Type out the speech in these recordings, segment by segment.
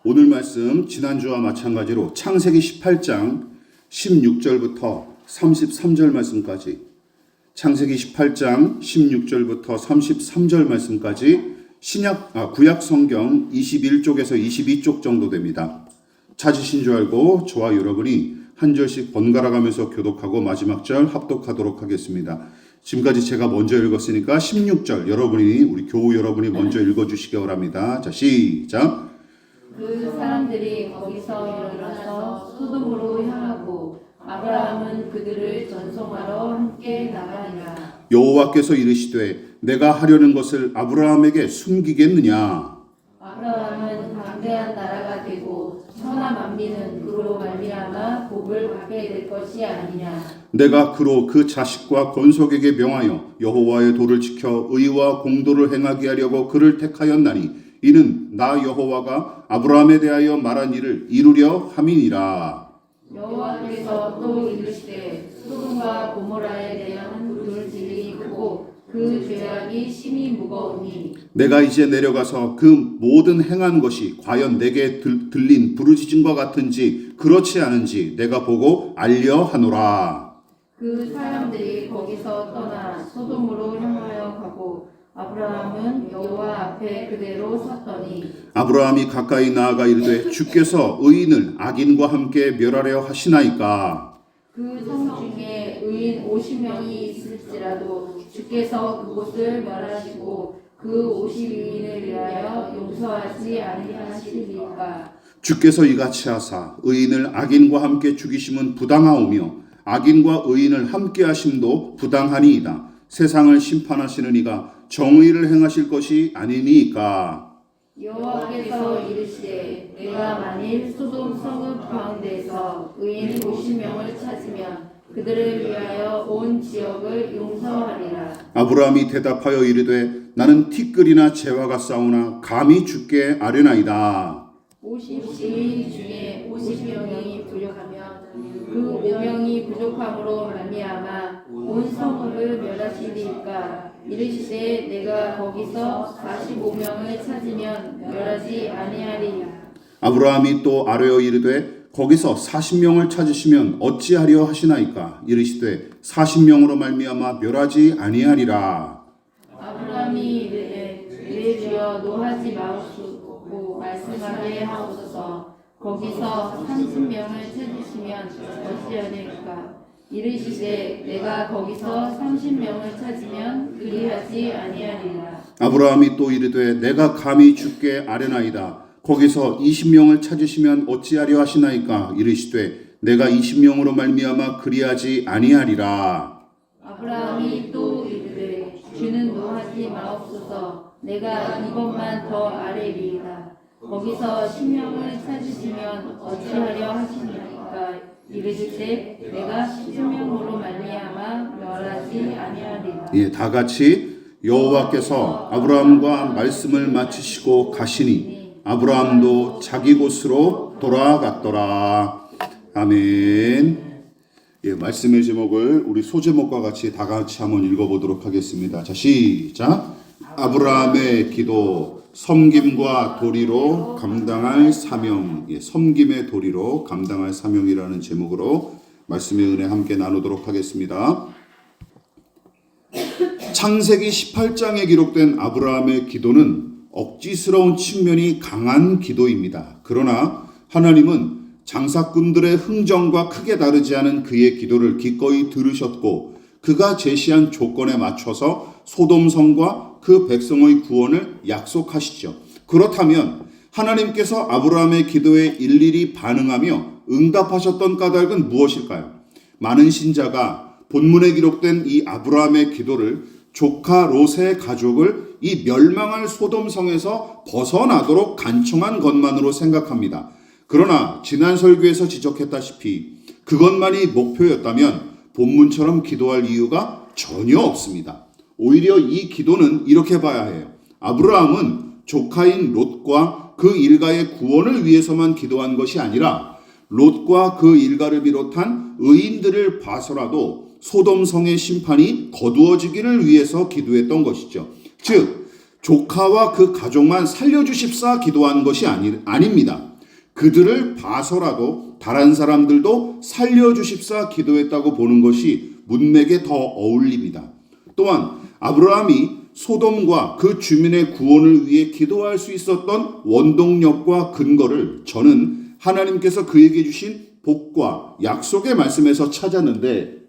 오늘 말씀 지난주와 마찬가지로 창세기 18장 16절부터 33절 말씀까지, 창세기 18장 16절부터 33절 말씀까지 구약 성경 21쪽에서 22쪽 정도 됩니다. 찾으신 줄 알고 저와 여러분이 한 절씩 번갈아 가면서 교독하고 마지막 절 합독하도록 하겠습니다. 지금까지 제가 먼저 읽었으니까 16절 우리 교우 여러분이 먼저 읽어주시기 바랍니다. 자, 시작. 그 사람들이 거기서 일어나서 소돔으로 향하고 아브라함은 그들을 전송하러 함께 나가니라. 여호와께서 이르시되 내가 하려는 것을 아브라함에게 숨기겠느냐? 아브라함은 강대한 나라가 되고 천하 만민은 그로 말미암아 복을 받게 될 것이 아니냐. 내가 그로 그 자식과 건속에게 명하여 여호와의 도를 지켜 의와 공도를 행하게 하려고 그를 택하였나니 이는 나 여호와가 아브라함에 대하여 말한 일을 이루려 함이니라. 여호와께서 또 이르시되 소돔과 고모라에 대한 불질이 크고 그 죄악이 심히 무거우니 내가 이제 내려가서 그 모든 행한 것이 과연 내게 들린 부르짖음과 같은지 그렇지 않은지 내가 보고 알려 하노라. 그 사람들이 거기서 떠나 소돔으로 향하여 가고 아브라함은 여호와 앞에 그대로 섰더니 아브라함이 가까이 나아가 이르되 주께서 의인을 악인과 함께 멸하려 하시나이까. 그 성 중에 의인 50명이 있을지라도 주께서 그곳을 멸하시고 그 50인을 위하여 용서하지 아니하시리까. 주께서 이같이 하사 의인을 악인과 함께 죽이심은 부당하오며 악인과 의인을 함께 하심도 부당하니이다. 세상을 심판하시는 이가 정의를 행하실 것이 아니니까. 여호와께서 이르시되 내가 만일 소돔 성읍 가운데서 의인 50명을 찾으면 그들을 위하여 온 지역을 용서하리라. 아브라함이 대답하여 이르되 나는 티끌이나 재화가 싸우나 감히 주께 아뢰나이다. 50인 중에 50명이 부족하면 그 5명이 부족함으로 말미암아 온 성읍을 멸하시리까. 이르시되 내가 거기서 45명을 찾으면 멸하지 아니하리라. 아브라함이 또 아뢰어 이르되 거기서 40명을 찾으시면 어찌하려 하시나이까. 이르시되 40명으로 말미암아 멸하지 아니하리라. 아브라함이 이르되 내 주여 노하지 마옵소서 말씀하게 하옵소서. 거기서 30명을 찾으시면 어찌하리까. 이르시되 내가 거기서 30명을 찾으면 그리하지 아니하리라. 아브라함이 또 이르되 내가 감히 주께 아뢰나이다. 거기서 20명을 찾으시면 어찌하려 하시나이까. 이르시되 내가 20명으로 말미암아 그리하지 아니하리라. 아브라함이 또 이르되 주는 노하지 마옵소서. 내가 이것만 더 아뢰리이다. 거기서 10명을 찾으시면 어찌하려 하시나이까. 이르시되 내가 10명으로 말미암아 멸하지 아니하리라. 다 같이 여호와께서 아브라함과 말씀을 마치시고 가시니 아브라함도 자기 곳으로 돌아갔더라. 아멘. 말씀의 제목을 우리 소제목과 같이 다 같이 한번 읽어보도록 하겠습니다. 자, 시작. 아브라함의 기도, 섬김과 도리로 감당할 사명. 섬김의 도리로 감당할 사명이라는 제목으로 말씀의 은혜 함께 나누도록 하겠습니다. 창세기 18장에 기록된 아브라함의 기도는 억지스러운 측면이 강한 기도입니다. 그러나 하나님은 장사꾼들의 흥정과 크게 다르지 않은 그의 기도를 기꺼이 들으셨고 그가 제시한 조건에 맞춰서 소돔성과 그 백성의 구원을 약속하시죠. 그렇다면 하나님께서 아브라함의 기도에 일일이 반응하며 응답하셨던 까닭은 무엇일까요? 많은 신자가 본문에 기록된 이 아브라함의 기도를 조카 롯의 가족을 이 멸망할 소돔성에서 벗어나도록 간청한 것만으로 생각합니다. 그러나 지난 설교에서 지적했다시피 그것만이 목표였다면 본문처럼 기도할 이유가 전혀 없습니다. 오히려 이 기도는 이렇게 봐야 해요. 아브라함은 조카인 롯과 그 일가의 구원을 위해서만 기도한 것이 아니라 롯과 그 일가를 비롯한 의인들을 봐서라도 소돔성의 심판이 거두어지기를 위해서 기도했던 것이죠. 즉 조카와 그 가족만 살려주십사 기도한 것이 아닙니다. 그들을 봐서라도 다른 사람들도 살려주십사 기도했다고 보는 것이 문맥에 더 어울립니다. 또한 아브라함이 소돔과 그 주민의 구원을 위해 기도할 수 있었던 원동력과 근거를 저는 하나님께서 그에게 주신 복과 약속의 말씀에서 찾았는데,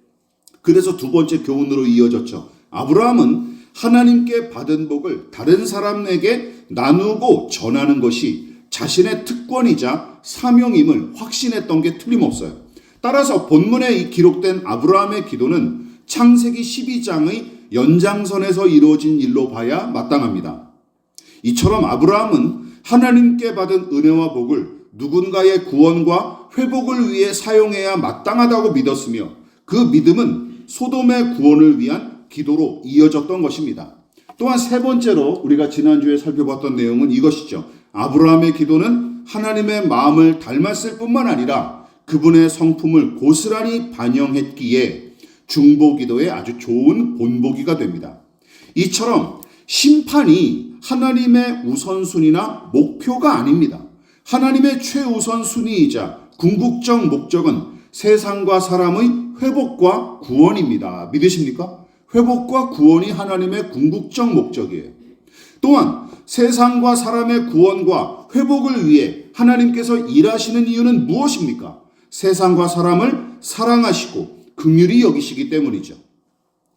그래서 두 번째 교훈으로 이어졌죠. 아브라함은 하나님께 받은 복을 다른 사람에게 나누고 전하는 것이 자신의 특권이자 사명임을 확신했던 게 틀림없어요. 따라서 본문에 기록된 아브라함의 기도는 창세기 12장의 연장선에서 이루어진 일로 봐야 마땅합니다. 이처럼 아브라함은 하나님께 받은 은혜와 복을 누군가의 구원과 회복을 위해 사용해야 마땅하다고 믿었으며, 그 믿음은 소돔의 구원을 위한 기도로 이어졌던 것입니다. 또한 세 번째로 우리가 지난주에 살펴봤던 내용은 이것이죠. 아브라함의 기도는 하나님의 마음을 닮았을 뿐만 아니라 그분의 성품을 고스란히 반영했기에 중보기도의 아주 좋은 본보기가 됩니다. 이처럼 심판이 하나님의 우선순위나 목표가 아닙니다. 하나님의 최우선 순위이자 궁극적 목적은 세상과 사람의 회복과 구원입니다. 믿으십니까? 회복과 구원이 하나님의 궁극적 목적이에요. 또한 세상과 사람의 구원과 회복을 위해 하나님께서 일하시는 이유는 무엇입니까? 세상과 사람을 사랑하시고 긍휼히 여기시기 때문이죠.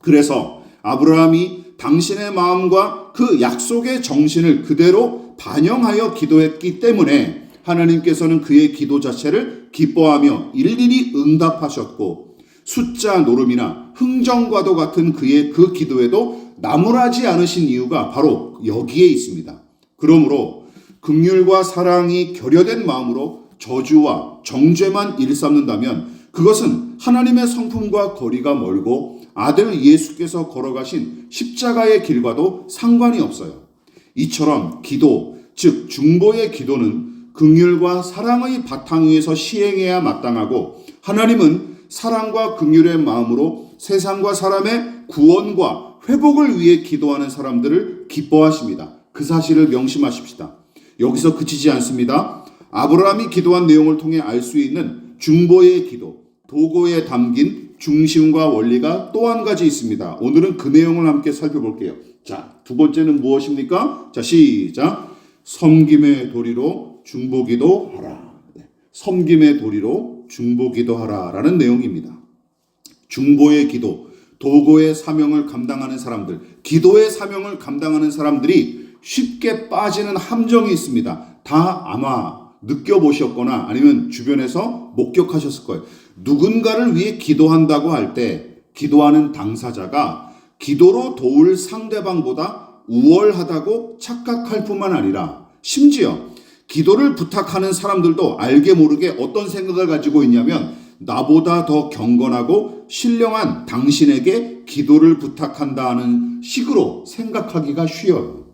그래서 아브라함이 당신의 마음과 그 약속의 정신을 그대로 반영하여 기도했기 때문에 하나님께서는 그의 기도 자체를 기뻐하며 일일이 응답하셨고, 숫자 노름이나 흥정과도 같은 그의 그 기도에도 나무라지 않으신 이유가 바로 여기에 있습니다. 그러므로 긍휼과 사랑이 결여된 마음으로 저주와 정죄만 일삼는다면 그것은 하나님의 성품과 거리가 멀고 아들 예수께서 걸어가신 십자가의 길과도 상관이 없어요. 이처럼 기도, 즉 중보의 기도는 긍휼과 사랑의 바탕 위에서 시행해야 마땅하고, 하나님은 사랑과 긍휼의 마음으로 세상과 사람의 구원과 회복을 위해 기도하는 사람들을 기뻐하십니다. 그 사실을 명심하십시다. 여기서 그치지 않습니다. 아브라함이 기도한 내용을 통해 알 수 있는 중보의 기도, 도고에 담긴 중심과 원리가 또 한 가지 있습니다. 오늘은 그 내용을 함께 살펴볼게요. 자, 두 번째는 무엇입니까? 자, 시작. 섬김의 도리로 중보기도 하라. 섬김의 도리로 중보기도 하라라는 내용입니다. 중보의 기도, 도고의 사명을 감당하는 사람들, 기도의 사명을 감당하는 사람들이 쉽게 빠지는 함정이 있습니다. 다 아마 느껴보셨거나 아니면 주변에서 목격하셨을 거예요. 누군가를 위해 기도한다고 할 때 기도하는 당사자가 기도로 도울 상대방보다 우월하다고 착각할 뿐만 아니라 심지어 기도를 부탁하는 사람들도 알게 모르게 어떤 생각을 가지고 있냐면, 나보다 더 경건하고 신령한 당신에게 기도를 부탁한다는 식으로 생각하기가 쉬워요.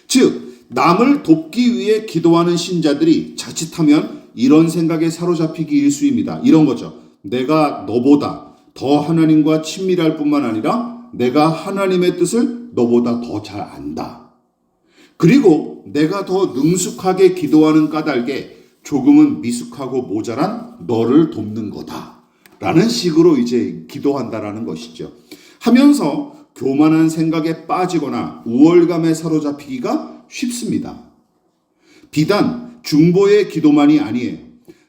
즉, 남을 돕기 위해 기도하는 신자들이 자칫하면 이런 생각에 사로잡히기 일쑤입니다. 이런 거죠. 내가 너보다 더 하나님과 친밀할 뿐만 아니라 내가 하나님의 뜻을 너보다 더 잘 안다. 그리고 내가 더 능숙하게 기도하는 까닭에 조금은 미숙하고 모자란 너를 돕는 거다. 라는 식으로 이제 기도한다라는 것이죠. 하면서 교만한 생각에 빠지거나 우월감에 사로잡히기가 쉽습니다. 비단 중보의 기도만이 아니에요.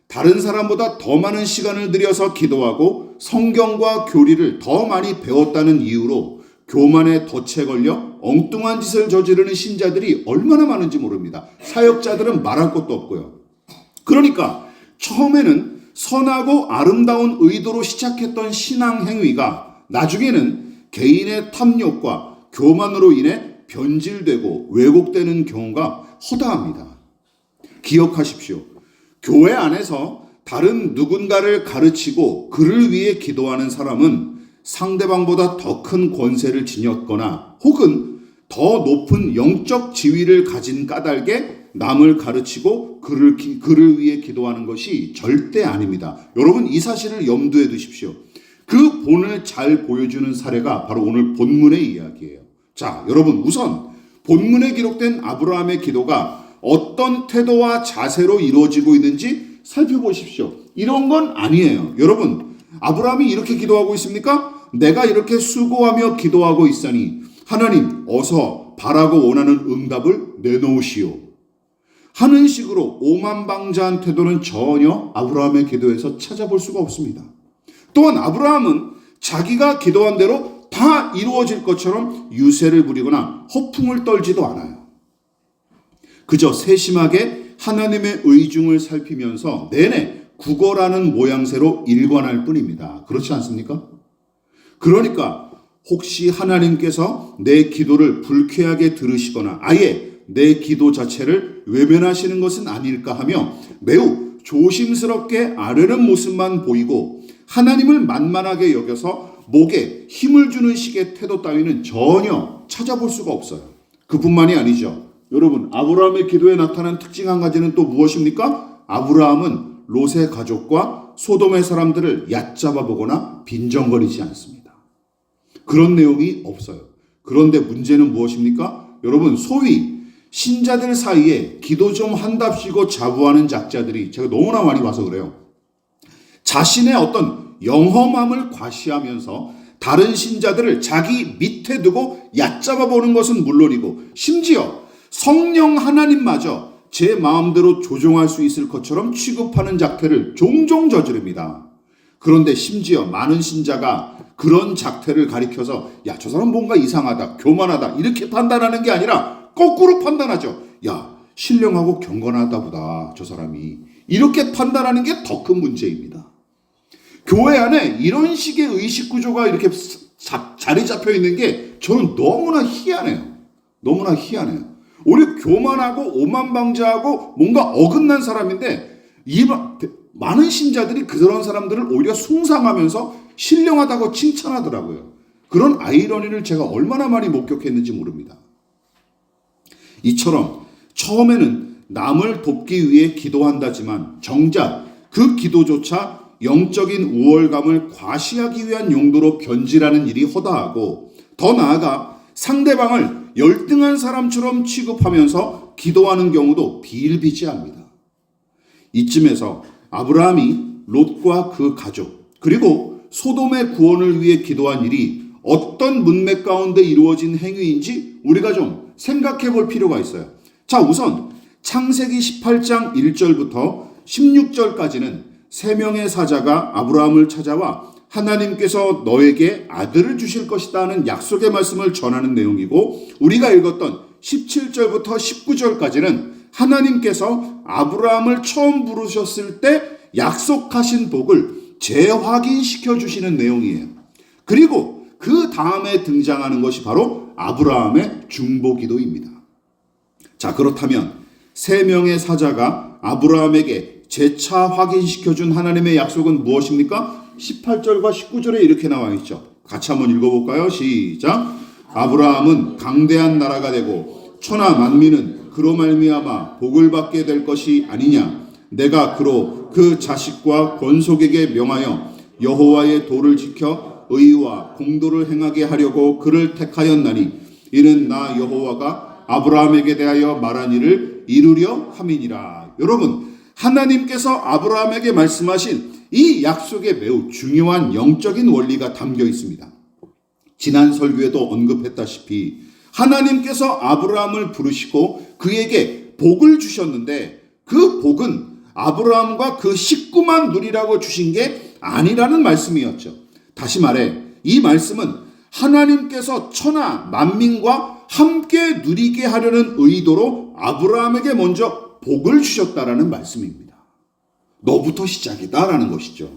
다른 사람보다 더 많은 시간을 들여서 기도하고 성경과 교리를 더 많이 배웠다는 이유로 교만에 덫에 걸려 엉뚱한 짓을 저지르는 신자들이 얼마나 많은지 모릅니다. 사역자들은 말할 것도 없고요. 그러니까 처음에는 선하고 아름다운 의도로 시작했던 신앙 행위가 나중에는 개인의 탐욕과 교만으로 인해 변질되고 왜곡되는 경우가 허다합니다. 기억하십시오. 교회 안에서 다른 누군가를 가르치고 그를 위해 기도하는 사람은 상대방보다 더 큰 권세를 지녔거나 혹은 더 높은 영적 지위를 가진 까닭에 남을 가르치고 그를 위해 기도하는 것이 절대 아닙니다. 여러분, 이 사실을 염두에 두십시오. 그 본을 잘 보여주는 사례가 바로 오늘 본문의 이야기예요. 자, 여러분, 우선 본문에 기록된 아브라함의 기도가 어떤 태도와 자세로 이루어지고 있는지 살펴보십시오. 이런 건 아니에요. 여러분, 아브라함이 이렇게 기도하고 있습니까? 내가 이렇게 수고하며 기도하고 있으니 하나님 어서 바라고 원하는 응답을 내놓으시오 하는 식으로 오만방자한 태도는 전혀 아브라함의 기도에서 찾아볼 수가 없습니다. 또한 아브라함은 자기가 기도한 대로 다 이루어질 것처럼 유세를 부리거나 허풍을 떨지도 않아요. 그저 세심하게 하나님의 의중을 살피면서 내내 구걸하는 모양새로 일관할 뿐입니다. 그렇지 않습니까? 그러니까 혹시 하나님께서 내 기도를 불쾌하게 들으시거나 아예 내 기도 자체를 외면하시는 것은 아닐까 하며 매우 조심스럽게 아뢰는 모습만 보이고 하나님을 만만하게 여겨서 목에 힘을 주는 식의 태도 따위는 전혀 찾아볼 수가 없어요. 그뿐만이 아니죠. 여러분, 아브라함의 기도에 나타난 특징 한 가지는 또 무엇입니까? 아브라함은 롯의 가족과 소돔의 사람들을 얕잡아 보거나 빈정거리지 않습니다. 그런 내용이 없어요. 그런데 문제는 무엇입니까? 여러분, 소위 신자들 사이에 기도 좀 한답시고 자부하는 작자들이 제가 너무나 많이 봐서 그래요. 자신의 어떤 영험함을 과시하면서 다른 신자들을 자기 밑에 두고 얕잡아 보는 것은 물론이고 심지어 성령 하나님마저 제 마음대로 조종할 수 있을 것처럼 취급하는 작태를 종종 저지릅니다. 그런데 심지어 많은 신자가 그런 작태를 가리켜서 야, 저 사람 뭔가 이상하다, 교만하다 이렇게 판단하는 게 아니라 거꾸로 판단하죠. 야, 신령하고 경건하다 보다 저 사람이 이렇게 판단하는 게 더 큰 문제입니다. 교회 안에 이런 식의 의식 구조가 이렇게 자리 잡혀 있는 게 저는 너무나 희한해요. 너무나 희한해요. 오히려 교만하고 오만방자하고 뭔가 어긋난 사람인데 많은 신자들이 그런 사람들을 오히려 숭상하면서 신령하다고 칭찬하더라고요. 그런 아이러니를 제가 얼마나 많이 목격했는지 모릅니다. 이처럼 처음에는 남을 돕기 위해 기도한다지만 정작 그 기도조차 영적인 우월감을 과시하기 위한 용도로 변질하는 일이 허다하고 더 나아가 상대방을 열등한 사람처럼 취급하면서 기도하는 경우도 비일비재합니다. 이쯤에서 아브라함이 롯과 그 가족 그리고 소돔의 구원을 위해 기도한 일이 어떤 문맥 가운데 이루어진 행위인지 우리가 좀 생각해 볼 필요가 있어요. 자, 우선 창세기 18장 1절부터 16절까지는 세 명의 사자가 아브라함을 찾아와 하나님께서 너에게 아들을 주실 것이다 하는 약속의 말씀을 전하는 내용이고 우리가 읽었던 17절부터 19절까지는 하나님께서 아브라함을 처음 부르셨을 때 약속하신 복을 재확인시켜 주시는 내용이에요. 그리고 그 다음에 등장하는 것이 바로 아브라함의 중보기도입니다. 자, 그렇다면 세 명의 사자가 아브라함에게 재차 확인시켜준 하나님의 약속은 무엇입니까? 18절과 19절에 이렇게 나와 있죠. 같이 한번 읽어볼까요? 시작. 아브라함은 강대한 나라가 되고 천하 만민은 그로 말미암아 복을 받게 될 것이 아니냐. 내가 그로 그 자식과 권속에게 명하여 여호와의 도를 지켜 의와 공도를 행하게 하려고 그를 택하였나니 이는 나 여호와가 아브라함에게 대하여 말한 일을 이루려 함이니라. 여러분, 하나님께서 아브라함에게 말씀하신 이 약속에 매우 중요한 영적인 원리가 담겨 있습니다. 지난 설교에도 언급했다시피 하나님께서 아브라함을 부르시고 그에게 복을 주셨는데 그 복은 아브라함과 그 식구만 누리라고 주신 게 아니라는 말씀이었죠. 다시 말해 이 말씀은 하나님께서 천하 만민과 함께 누리게 하려는 의도로 아브라함에게 먼저 복을 주셨다라는 말씀입니다. 너부터 시작이다라는 것이죠.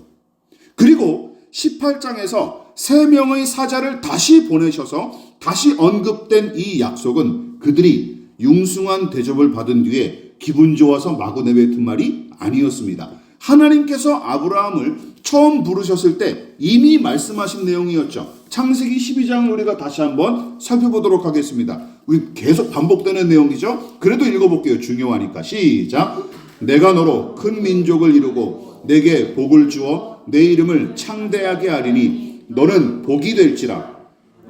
그리고 18장에서 세 명의 사자를 다시 보내셔서 다시 언급된 이 약속은 그들이 융숭한 대접을 받은 뒤에 기분 좋아서 마구 내뱉은 말이 아니었습니다. 하나님께서 아브라함을 처음 부르셨을 때 이미 말씀하신 내용이었죠. 창세기 12장을 우리가 다시 한번 살펴보도록 하겠습니다. 우리 계속 반복되는 내용이죠. 그래도 읽어볼게요. 중요하니까. 시작. 내가 너로 큰 민족을 이루고 내게 복을 주어 내 이름을 창대하게 하리니 너는 복이 될지라.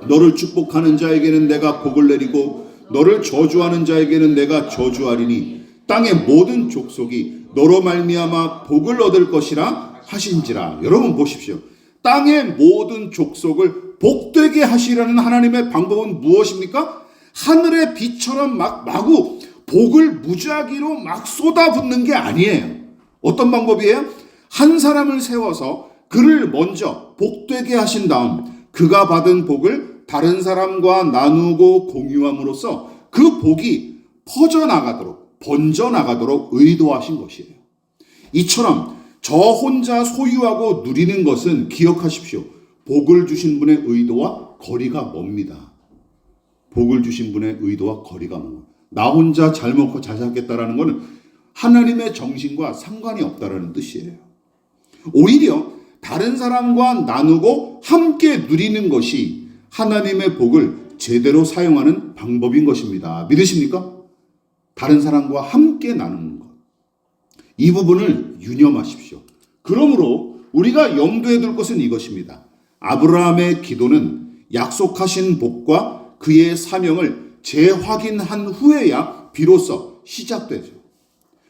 너를 축복하는 자에게는 내가 복을 내리고 너를 저주하는 자에게는 내가 저주하리니 땅의 모든 족속이 너로 말미암아 복을 얻을 것이라 하신지라. 여러분 보십시오. 땅의 모든 족속을 복되게 하시려는 하나님의 방법은 무엇입니까? 하늘의 비처럼 마구 복을 무지하기로 막 쏟아붓는 게 아니에요. 어떤 방법이에요? 한 사람을 세워서 그를 먼저 복되게 하신 다음 그가 받은 복을 다른 사람과 나누고 공유함으로써 그 복이 퍼져나가도록 번져나가도록 의도하신 것이에요. 이처럼 저 혼자 소유하고 누리는 것은 기억하십시오. 복을 주신 분의 의도와 거리가 멉니다. 복을 주신 분의 의도와 거리가 멉니다. 나 혼자 잘 먹고 잘 살겠다라는 것은 하나님의 정신과 상관이 없다라는 뜻이에요. 오히려 다른 사람과 나누고 함께 누리는 것이 하나님의 복을 제대로 사용하는 방법인 것입니다. 믿으십니까? 다른 사람과 함께 나누는 것. 이 부분을 유념하십시오. 그러므로 우리가 염두에 둘 것은 이것입니다. 아브라함의 기도는 약속하신 복과 그의 사명을 재확인한 후에야 비로소 시작되죠.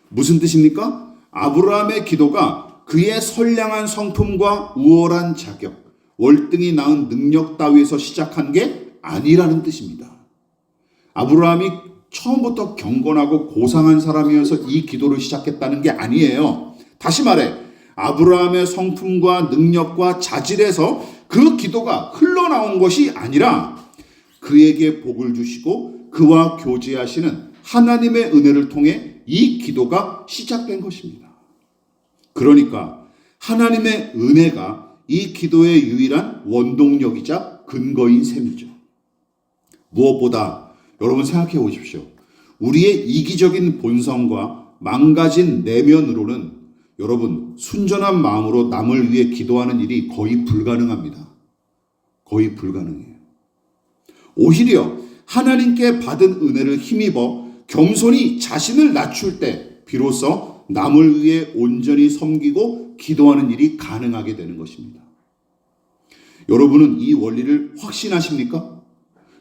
무슨 뜻입니까? 아브라함의 기도가 그의 선량한 성품과 우월한 자격, 월등히 나은 능력 따위에서 시작한 게 아니라는 뜻입니다. 아브라함이 처음부터 경건하고 고상한 사람이어서 이 기도를 시작했다는 게 아니에요. 다시 말해 아브라함의 성품과 능력과 자질에서 그 기도가 흘러나온 것이 아니라 그에게 복을 주시고 그와 교제하시는 하나님의 은혜를 통해 이 기도가 시작된 것입니다. 그러니까 하나님의 은혜가 이 기도의 유일한 원동력이자 근거인 셈이죠. 무엇보다 여러분 생각해 보십시오. 우리의 이기적인 본성과 망가진 내면으로는 여러분 순전한 마음으로 남을 위해 기도하는 일이 거의 불가능합니다. 거의 불가능해요. 오히려 하나님께 받은 은혜를 힘입어 겸손히 자신을 낮출 때 비로소 남을 위해 온전히 섬기고 기도하는 일이 가능하게 되는 것입니다. 여러분은 이 원리를 확신하십니까?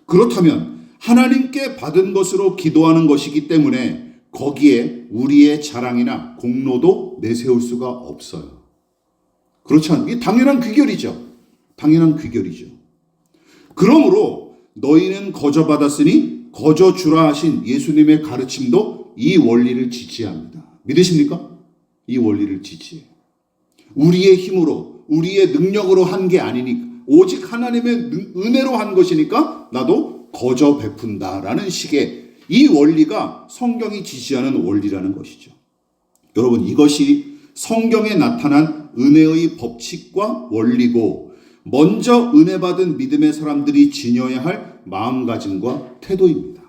그렇다면 하나님께 받은 것으로 기도하는 것이기 때문에 거기에 우리의 자랑이나 공로도 내세울 수가 없어요. 그렇지 않아요? 이게 당연한 귀결이죠. 당연한 귀결이죠. 그러므로 너희는 거저 받았으니 거저 주라 하신 예수님의 가르침도 이 원리를 지지합니다. 믿으십니까? 이 원리를 지지해요. 우리의 힘으로 우리의 능력으로 한 게 아니니까 오직 하나님의 은혜로 한 것이니까 나도 거저 베푼다라는 식의 이 원리가 성경이 지시하는 원리라는 것이죠. 여러분 이것이 성경에 나타난 은혜의 법칙과 원리고 먼저 은혜 받은 믿음의 사람들이 지녀야 할 마음가짐과 태도입니다.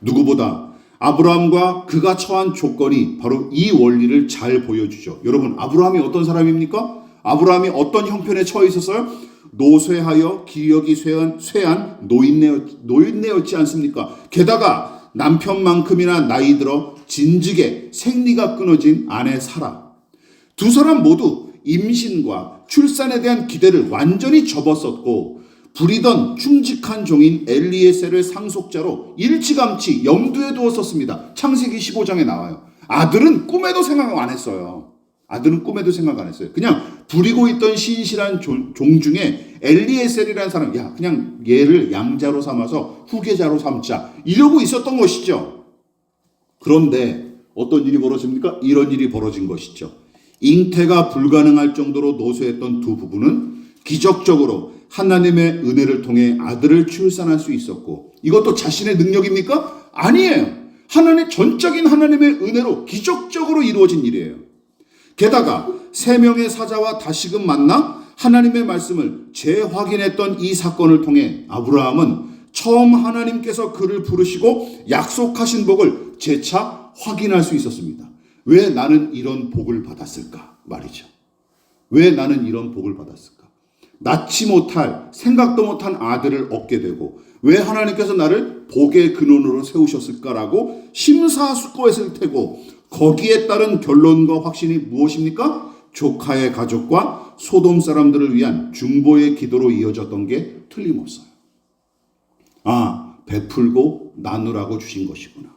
누구보다 아브라함과 그가 처한 조건이 바로 이 원리를 잘 보여주죠. 여러분 아브라함이 어떤 사람입니까? 아브라함이 어떤 형편에 처해 있었어요? 노쇠하여 기력이 쇠한 노인네였지 않습니까? 게다가 남편만큼이나 나이 들어 진즉에 생리가 끊어진 아내 사라. 두 사람 모두 임신과 출산에 대한 기대를 완전히 접었었고 부리던 충직한 종인 엘리에셀을 상속자로 일찌감치 염두에 두었었습니다. 창세기 15장에 나와요. 아들은 꿈에도 생각 안 했어요. 아들은 꿈에도 생각 안 했어요. 그냥 부리고 있던 신실한 종 중에 엘리에셀이라는 사람, 야 그냥 얘를 양자로 삼아서 후계자로 삼자 이러고 있었던 것이죠. 그런데 어떤 일이 벌어집니까? 이런 일이 벌어진 것이죠. 잉태가 불가능할 정도로 노쇠했던 두 부부는 기적적으로 하나님의 은혜를 통해 아들을 출산할 수 있었고 이것도 자신의 능력입니까? 아니에요. 전적인 하나님의 은혜로 기적적으로 이루어진 일이에요. 게다가 세 명의 사자와 다시금 만나 하나님의 말씀을 재확인했던 이 사건을 통해 아브라함은 처음 하나님께서 그를 부르시고 약속하신 복을 재차 확인할 수 있었습니다. 왜 나는 이런 복을 받았을까 말이죠. 왜 나는 이런 복을 받았을까? 낳지 못할 생각도 못한 아들을 얻게 되고 왜 하나님께서 나를 복의 근원으로 세우셨을까라고 심사숙고했을 테고 거기에 따른 결론과 확신이 무엇입니까? 조카의 가족과 소돔 사람들을 위한 중보의 기도로 이어졌던 게 틀림없어요. 아, 베풀고 나누라고 주신 것이구나.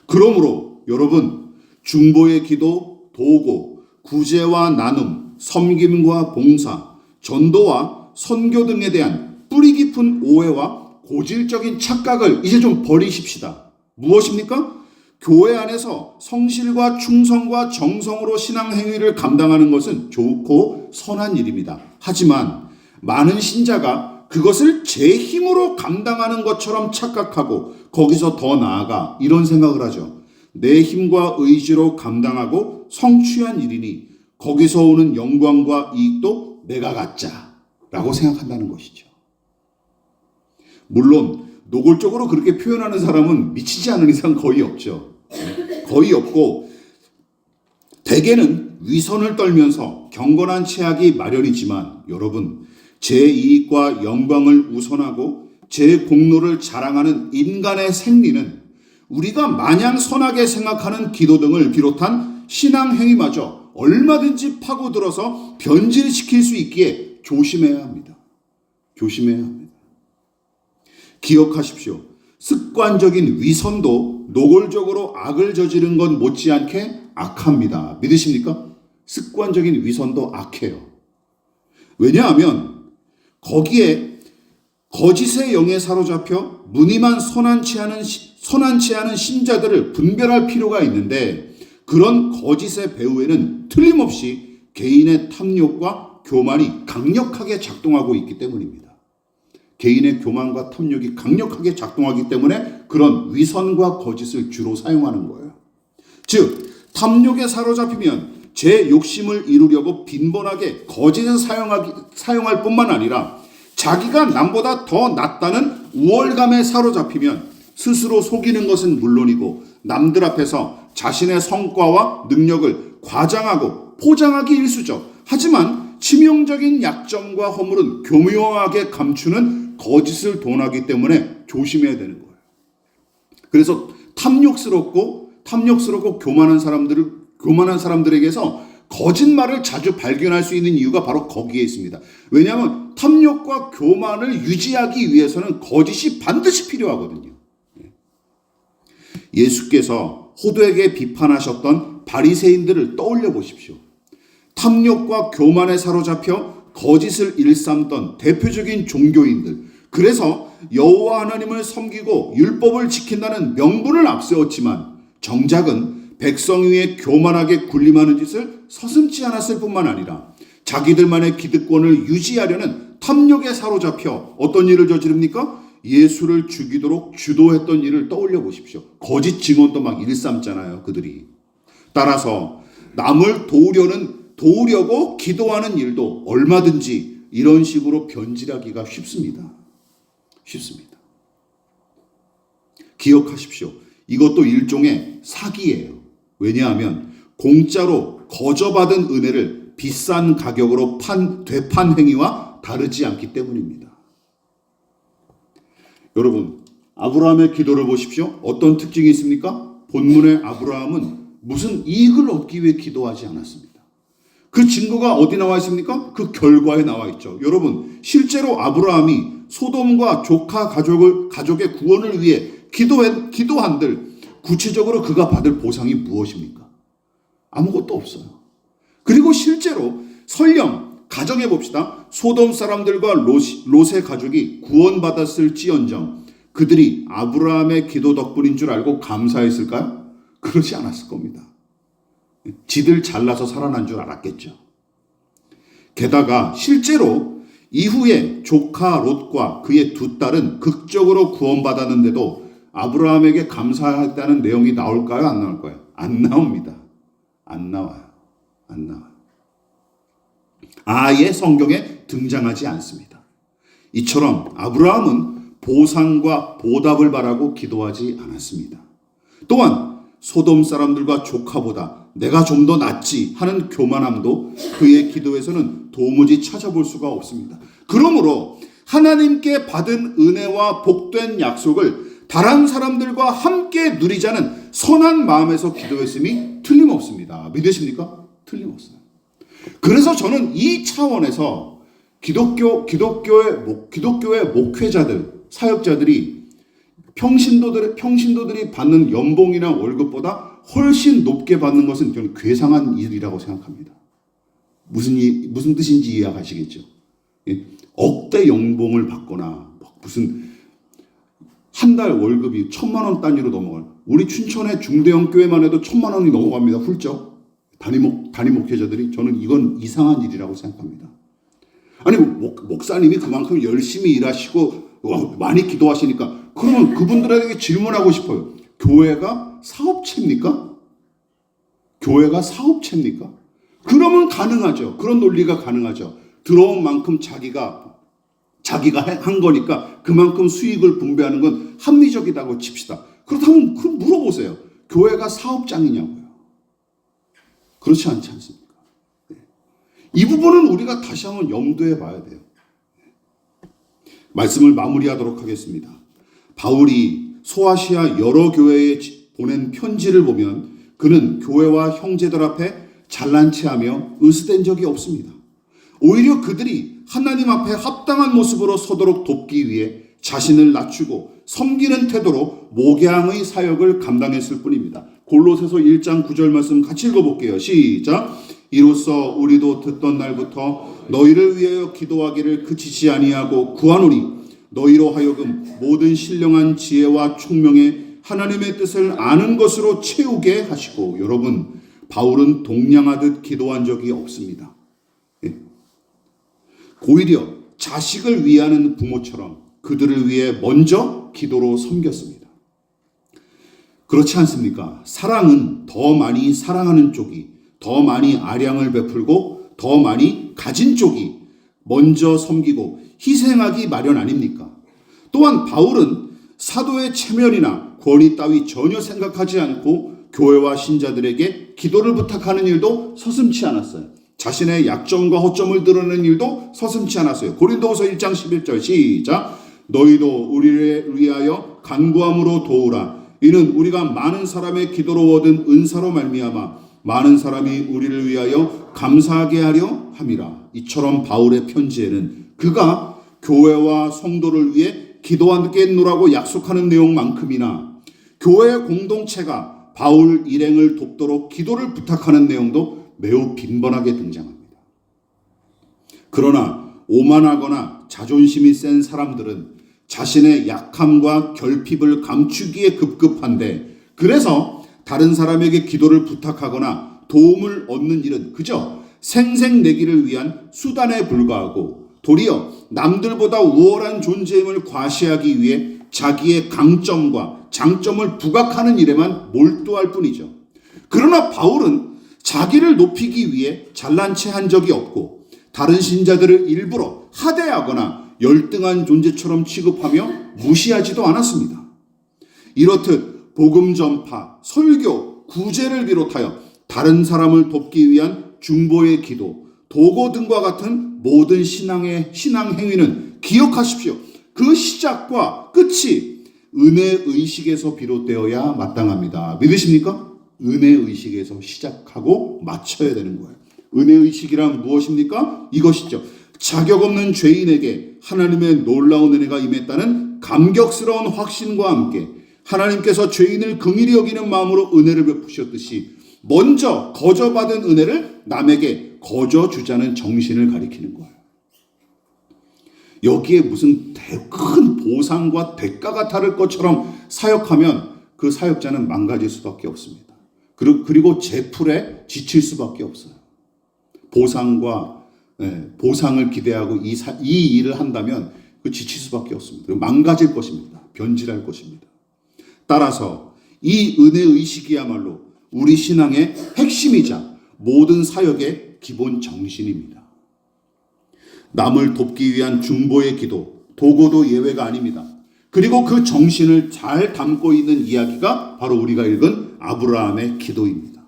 그러므로 여러분, 중보의 기도, 도고, 구제와 나눔, 섬김과 봉사, 전도와 선교 등에 대한 뿌리 깊은 오해와 고질적인 착각을 이제 좀 버리십시다. 무엇입니까? 교회 안에서 성실과 충성과 정성으로 신앙 행위를 감당하는 것은 좋고 선한 일입니다. 하지만 많은 신자가 그것을 제 힘으로 감당하는 것처럼 착각하고 거기서 더 나아가 이런 생각을 하죠. 내 힘과 의지로 감당하고 성취한 일이니 거기서 오는 영광과 이익도 내가 갖자라고 생각한다는 것이죠. 물론 노골적으로 그렇게 표현하는 사람은 미치지 않은 이상 거의 없죠. 거의 없고 대개는 위선을 떨면서 경건한 체하기 마련이지만 여러분, 제 이익과 영광을 우선하고 제 공로를 자랑하는 인간의 생리는 우리가 마냥 선하게 생각하는 기도 등을 비롯한 신앙 행위마저 얼마든지 파고들어서 변질시킬 수 있기에 조심해야 합니다. 조심해야 합니다. 기억하십시오. 습관적인 위선도 노골적으로 악을 저지른 건 못지않게 악합니다. 믿으십니까? 습관적인 위선도 악해요. 왜냐하면 거기에 거짓의 영에 사로잡혀 무늬만 선한치 않은 신자들을 분별할 필요가 있는데 그런 거짓의 배후에는 틀림없이 개인의 탐욕과 교만이 강력하게 작동하고 있기 때문입니다. 개인의 교만과 탐욕이 강력하게 작동하기 때문에 그런 위선과 거짓을 주로 사용하는 거예요. 즉, 탐욕에 사로잡히면 제 욕심을 이루려고 빈번하게 거짓을 사용할 뿐만 아니라 자기가 남보다 더 낫다는 우월감에 사로잡히면 스스로 속이는 것은 물론이고 남들 앞에서 자신의 성과와 능력을 과장하고 포장하기 일쑤죠. 하지만 치명적인 약점과 허물은 교묘하게 감추는 거짓을 돈하기 때문에 조심해야 되는 거예요. 그래서 탐욕스럽고 교만한 사람들에게서 거짓말을 자주 발견할 수 있는 이유가 바로 거기에 있습니다. 왜냐하면 탐욕과 교만을 유지하기 위해서는 거짓이 반드시 필요하거든요. 예수께서 호되게 비판하셨던 바리새인들을 떠올려 보십시오. 탐욕과 교만에 사로잡혀 거짓을 일삼던 대표적인 종교인들, 그래서 여호와 하나님을 섬기고 율법을 지킨다는 명분을 앞세웠지만 정작은 백성 위에 교만하게 군림하는 짓을 서슴지 않았을 뿐만 아니라 자기들만의 기득권을 유지하려는 탐욕에 사로잡혀 어떤 일을 저지릅니까? 예수를 죽이도록 주도했던 일을 떠올려 보십시오. 거짓 증언도 막 일삼잖아요, 그들이. 따라서 남을 도우려고 기도하는 일도 얼마든지 이런 식으로 변질하기가 쉽습니다. 쉽습니다. 기억하십시오. 이것도 일종의 사기예요. 왜냐하면 공짜로 거저받은 은혜를 비싼 가격으로 되판 행위와 다르지 않기 때문입니다. 여러분, 아브라함의 기도를 보십시오. 어떤 특징이 있습니까? 본문의 아브라함은 무슨 이익을 얻기 위해 기도하지 않았습니다. 그 증거가 어디 나와 있습니까? 그 결과에 나와 있죠. 여러분, 실제로 아브라함이 소돔과 조카 가족의 구원을 위해 기도한들 구체적으로 그가 받을 보상이 무엇입니까? 아무것도 없어요. 그리고 실제로 설령 가정해 봅시다. 소돔 사람들과 롯의 가족이 구원받았을지언정 그들이 아브라함의 기도 덕분인 줄 알고 감사했을까요? 그러지 않았을 겁니다. 지들 잘나서 살아난 줄 알았겠죠. 게다가 실제로 이후에 조카 롯과 그의 두 딸은 극적으로 구원받았는데도 아브라함에게 감사했다는 내용이 나올까요? 안 나올까요? 안 나옵니다. 안 나와요. 안 나와요. 아예 성경에 등장하지 않습니다. 이처럼 아브라함은 보상과 보답을 바라고 기도하지 않았습니다. 또한 소돔 사람들과 조카보다 내가 좀 더 낫지 하는 교만함도 그의 기도에서는 도무지 찾아볼 수가 없습니다. 그러므로 하나님께 받은 은혜와 복된 약속을 다른 사람들과 함께 누리자는 선한 마음에서 기도했음이 틀림없습니다. 믿으십니까? 틀림없어요. 그래서 저는 이 차원에서 기독교의 목회자들, 사역자들이 평신도들이 받는 연봉이나 월급보다 훨씬 높게 받는 것은 저는 괴상한 일이라고 생각합니다. 무슨 뜻인지 이해하시겠죠? 예, 억대 연봉을 받거나 무슨 한 달 월급이 1,000만 원 단위로 넘어가요. 우리 춘천의 중대형 교회만 해도 1,000만 원이 넘어갑니다. 훌쩍. 담임 목회자들이 저는 이건 이상한 일이라고 생각합니다. 아니 목사님이 그만큼 열심히 일하시고 많이 기도하시니까 그러면 그분들에게 질문하고 싶어요. 교회가 사업체입니까? 교회가 사업체입니까? 그러면 가능하죠. 그런 논리가 가능하죠. 들어온 만큼 자기가 한 거니까 그만큼 수익을 분배하는 건 합리적이라고 칩시다. 그렇다면 그럼 물어보세요. 교회가 사업장이냐고요. 그렇지 않지 않습니까? 이 부분은 우리가 다시 한번 염두에 봐야 돼요. 말씀을 마무리하도록 하겠습니다. 바울이 소아시아 여러 교회에 보낸 편지를 보면 그는 교회와 형제들 앞에 잘난 체하며 으스댄 적이 없습니다. 오히려 그들이 하나님 앞에 합당한 모습으로 서도록 돕기 위해 자신을 낮추고 섬기는 태도로 목양의 사역을 감당했을 뿐입니다. 골로새서 1장 9절 말씀 같이 읽어볼게요. 시작. 이로써 우리도 듣던 날부터 너희를 위하여 기도하기를 그치지 아니하고 구하노니 너희로 하여금 모든 신령한 지혜와 총명에 하나님의 뜻을 아는 것으로 채우게 하시고. 여러분, 바울은 동냥하듯 기도한 적이 없습니다. 오히려 자식을 위하는 부모처럼 그들을 위해 먼저 기도로 섬겼습니다. 그렇지 않습니까? 사랑은 더 많이 사랑하는 쪽이, 더 많이 아량을 베풀고 더 많이 가진 쪽이 먼저 섬기고 희생하기 마련 아닙니까? 또한 바울은 사도의 체면이나 권위 따위 전혀 생각하지 않고 교회와 신자들에게 기도를 부탁하는 일도 서슴지 않았어요. 자신의 약점과 허점을 드러내는 일도 서슴지 않았어요. 고린도후서 1장 11절 시작. 너희도 우리를 위하여 간구함으로 도우라. 이는 우리가 많은 사람의 기도로 얻은 은사로 말미암아 많은 사람이 우리를 위하여 감사하게 하려 함이라. 이처럼 바울의 편지에는 그가 교회와 성도를 위해 기도하겠노라고 약속하는 내용만큼이나 교회 공동체가 바울 일행을 돕도록 기도를 부탁하는 내용도 매우 빈번하게 등장합니다. 그러나 오만하거나 자존심이 센 사람들은 자신의 약함과 결핍을 감추기에 급급한데, 그래서 다른 사람에게 기도를 부탁하거나 도움을 얻는 일은 그저 생색내기를 위한 수단에 불과하고 도리어 남들보다 우월한 존재임을 과시하기 위해 자기의 강점과 장점을 부각하는 일에만 몰두할 뿐이죠. 그러나 바울은 자기를 높이기 위해 잘난 체 한 적이 없고 다른 신자들을 일부러 하대하거나 열등한 존재처럼 취급하며 무시하지도 않았습니다. 이렇듯 복음 전파, 설교, 구제를 비롯하여 다른 사람을 돕기 위한 중보의 기도, 도고 등과 같은 모든 신앙 행위는 기억하십시오. 그 시작과 끝이 은혜의식에서 비롯되어야 마땅합니다. 믿으십니까? 은혜의식에서 시작하고 마쳐야 되는 거예요. 은혜의식이란 무엇입니까? 이것이죠. 자격 없는 죄인에게 하나님의 놀라운 은혜가 임했다는 감격스러운 확신과 함께 하나님께서 죄인을 긍휼히 여기는 마음으로 은혜를 베푸셨듯이 먼저 거저받은 은혜를 남에게 거저 주자는 정신을 가리키는 거예요. 여기에 무슨 큰 보상과 대가가 다를 것처럼 사역하면 그 사역자는 망가질 수밖에 없습니다. 그리고 제풀에 지칠 수밖에 없어요. 보상을 기대하고 이 일을 한다면 그 지칠 수밖에 없습니다. 망가질 것입니다. 변질할 것입니다. 따라서 이 은혜의식이야말로 우리 신앙의 핵심이자 모든 사역의 기본 정신입니다. 남을 돕기 위한 중보의 기도, 도고도 예외가 아닙니다. 그리고 그 정신을 잘 담고 있는 이야기가 바로 우리가 읽은 아브라함의 기도입니다.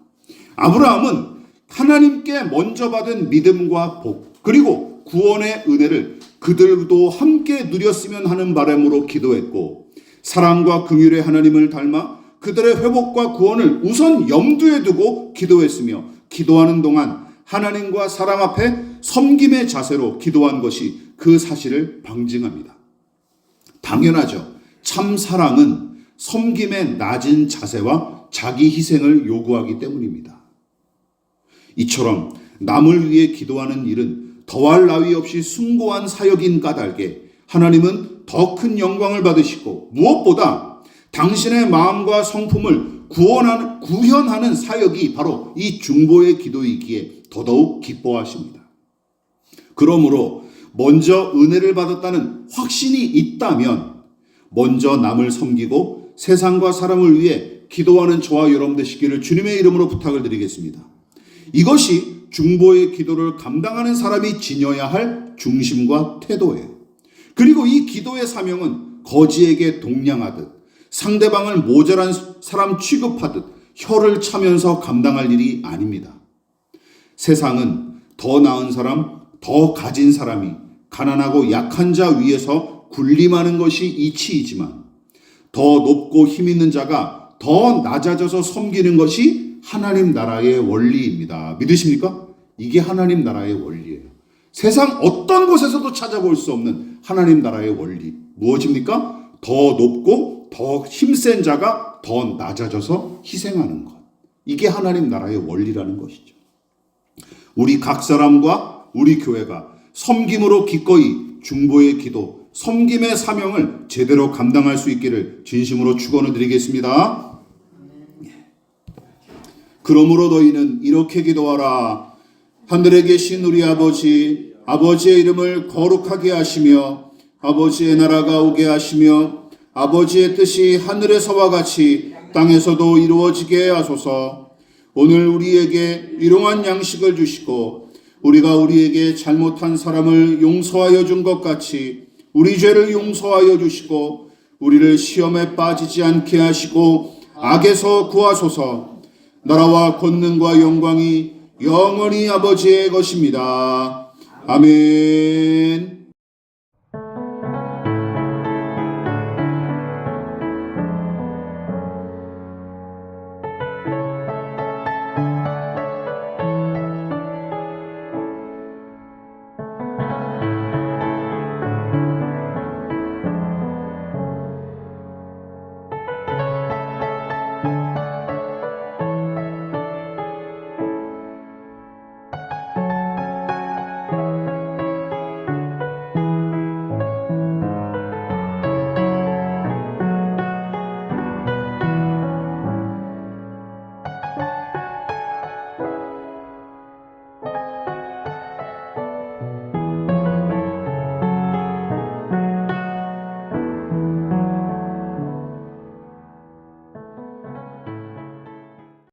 아브라함은 하나님께 먼저 받은 믿음과 복, 그리고 구원의 은혜를 그들도 함께 누렸으면 하는 바람으로 기도했고, 사랑과 긍휼의 하나님을 닮아 그들의 회복과 구원을 우선 염두에 두고 기도했으며, 기도하는 동안 하나님과 사람 앞에 섬김의 자세로 기도한 것이 그 사실을 방증합니다. 당연하죠. 참 사랑은 섬김의 낮은 자세와 자기 희생을 요구하기 때문입니다. 이처럼 남을 위해 기도하는 일은 더할 나위 없이 숭고한 사역인 까닭에 하나님은 더 큰 영광을 받으시고 무엇보다 당신의 마음과 성품을 구현하는 사역이 바로 이 중보의 기도이기에 더더욱 기뻐하십니다. 그러므로 먼저 은혜를 받았다는 확신이 있다면 먼저 남을 섬기고 세상과 사람을 위해 기도하는 저와 여러분 되시기를 주님의 이름으로 부탁을 드리겠습니다. 이것이 중보의 기도를 감당하는 사람이 지녀야 할 중심과 태도예요. 그리고 이 기도의 사명은 거지에게 동냥하듯 상대방을 모자란 사람 취급하듯 혀를 차면서 감당할 일이 아닙니다. 세상은 더 나은 사람, 더 가진 사람이 가난하고 약한 자 위에서 군림하는 것이 이치이지만 더 높고 힘 있는 자가 더 낮아져서 섬기는 것이 하나님 나라의 원리입니다. 믿으십니까? 이게 하나님 나라의 원리예요. 세상 어떤 곳에서도 찾아볼 수 없는 하나님 나라의 원리. 무엇입니까? 더 높고 더 힘센 자가 더 낮아져서 희생하는 것. 이게 하나님 나라의 원리라는 것이죠. 우리 각 사람과 우리 교회가 섬김으로 기꺼이 중보의 기도, 섬김의 사명을 제대로 감당할 수 있기를 진심으로 축원을 드리겠습니다. 그러므로 너희는 이렇게 기도하라. 하늘에 계신 우리 아버지, 아버지의 이름을 거룩하게 하시며 아버지의 나라가 오게 하시며 아버지의 뜻이 하늘에서와 같이 땅에서도 이루어지게 하소서. 오늘 우리에게 일용할 양식을 주시고 우리가 우리에게 잘못한 사람을 용서하여 준 것 같이 우리 죄를 용서하여 주시고 우리를 시험에 빠지지 않게 하시고 악에서 구하소서. 나라와 권능과 영광이 영원히 아버지의 것입니다. 아멘.